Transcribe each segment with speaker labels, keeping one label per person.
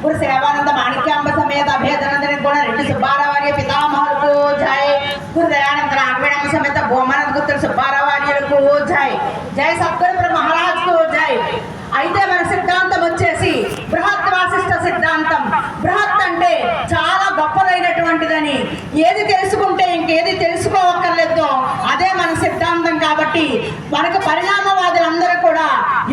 Speaker 1: గురు సేవానంద మాణిక్యాంబ సమేత అభేదనందని కూడా రెడ్డి సుబ్బారావార్య పితామహులకు జై. గురు దయానంద రాఘవేణమ్మ సమేత భూమానంద గుప్తుల సుబ్బారావార్యులకు జై. జై సద్గురు మహారాజ్కు జై. అయితే మన సిద్ధాంతం వచ్చేసి బృహత్ వాసిష్ఠ సిద్ధాంతం. బృహత్ అంటే చాలా గొప్పదైనటువంటిదని, ఏది తెలుసుకుంటే ఇంకేది తెలుసుకోవక్కర్లేదో అదే మన సిద్ధాంతం. కాబట్టి మనకు పరిణామవాదులందరూ కూడా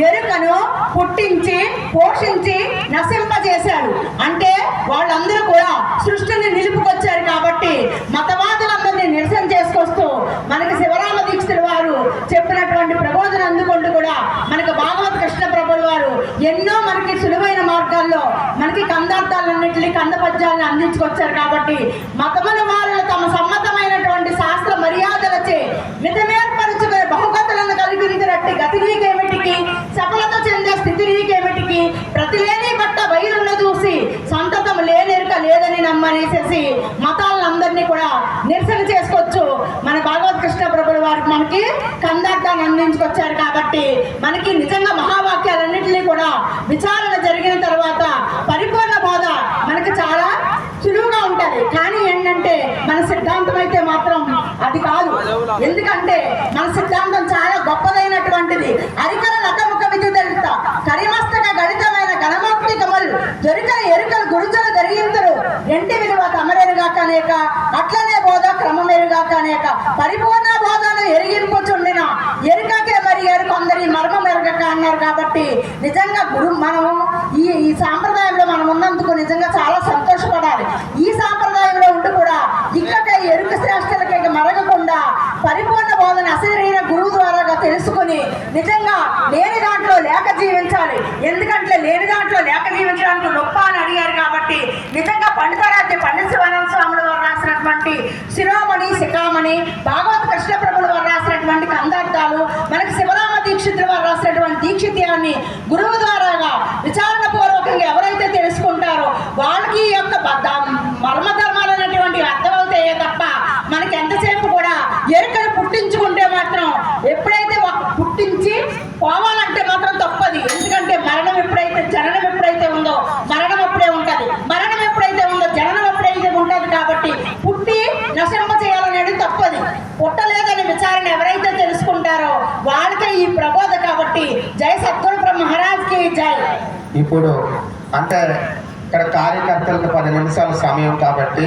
Speaker 1: ఎరుకను పుట్టించి పోషించి నశింపజేశారు. అంటే వాళ్ళందరూ కూడా సృష్టిని నిలుపుకొచ్చారు. కాబట్టి మతవాదులందరినీ నిరసన చేసుకొస్తూ మనకి శివరామ దీక్షితుల వారు చెప్పినటువంటి ప్రబోధన అందుకుంటూ కూడా మనకు భాగవత కృష్ణ ప్రభుల వారు ఎన్నో మనకి సులువైన మార్గాల్లో మనకి కందార్థాలన్నింటినీ కంద పద్యాలను అందించుకొచ్చారు. కాబట్టి మతముల వారు తమ సమ్మతమైనటువంటి శాస్త్ర మర్యాదలచే మితమేర్పరుచుకునే బహుగతులను కలిగించినట్టు గతి నీకేమిటికి, సఫలత చెందే స్థితి నీకేమిటికి, ప్రతిలేని బట్ట బయలున్న చూసి సంతతం లేనెరుక లేదని నమ్మనేసేసి మతాలందరినీ కూడా నిరసన చేసుకోవచ్చు. మన భాగవత కృష్ణ ప్రభుల వారికి మనకి కందార్థాన్ని అందించుకొచ్చారు. కాబట్టి మనకి నిజంగా మహావాక్యాలన్నింటినీ కూడా విచారణ జరిగిన తర్వాత పరిపూర్ణ బోధ మనకి చాలా సులువుగా ఉంటుంది. కానీ ఏంటంటే మన సిద్ధాంతం అయితే మాత్రం అది కాదు. ఎందుకంటే మన సిద్ధాంతం చాలా గొప్పదైనటువంటిది. అరికల లకముఖ విద్యుత కరిమస్తక గణితమైన గణమోక్తి కమలు దొరికల ఎరుకలు గురుజల జరిగిందరు ఎంటి విలువ తమరెరుగా కనేక అట్లనే బోధ క్రమమేరుగా కనేక పరిపూర్ణ బోధను ఎరిగింపుచుండిన ఎరుకకే మరి ఎరుక అందరి మర్మం ఎరుగక అన్నారు. కాబట్టి నిజంగా మనం ఈ సాంప్రదాయంలో మనం ఉన్నందుకు నిజంగా చాలా సంతోషపడాలి. ఈ సాంప్రదాయంలో ఉండి కూడా ఇక్కడే ఎరుక శ్రేష్ఠలకి మరగకుండా పరిపూర్ణ బోధన అశరీర గురువు ద్వారా తెలుసుకుని నిజంగా లేని దాంట్లో లేక జీవించాలి. ఎందుకంటే లేని దాంట్లో లేక జీవించడానికి గొప్ప అని అడిగారు. కాబట్టి నిజంగా పండితారాధ్య పండిత శివానంద స్వాముల వారు రాసినటువంటి శిరోమణి శిఖామణి, భాగవత కృష్ణ ప్రభుల వారు రాసినటువంటి కందార్థాలు, మనకి శివరామ దీక్షితుల వారు రాసినటువంటి దీక్షిత్యాన్ని గురువు ద్వారాగా విచారణ పూర్వకంగా ఎవరైతే తెలుసుకుంటారో వాళ్ళకి ఈ యొక్క మర్మధర్మాలు అనేటువంటి అర్థమవుతాయే తప్ప మనకి ఎంతసేపు కూడా ఎరుకను పుట్టించుకుంటే మాత్రం ఎప్పుడైతే పుట్టించి పోవాలంటే మాత్రం తప్పది. ఎందుకంటే మరణం ఎప్పుడైతే జననం ఎప్పుడైతే ఉందో మరణం అప్పుడే ఉంటుంది, మరణం ఎప్పుడైతే ఉందో జననం ఎప్పుడైతే ఉంటుంది. కాబట్టి పుట్టి నశింప చేయాలనేది తప్పది. పుట్టలేదని విచారణ ఎవరైతే తెలుసుకుంటారో వాళ్ళకే ఈ ప్రబోధ. కాబట్టి జై సద్గురు మహారాజ్కి జై.
Speaker 2: ఇప్పుడు అంటే ఇక్కడ కార్యకర్తలకు 10 నిమిషాల సమయం కాబట్టి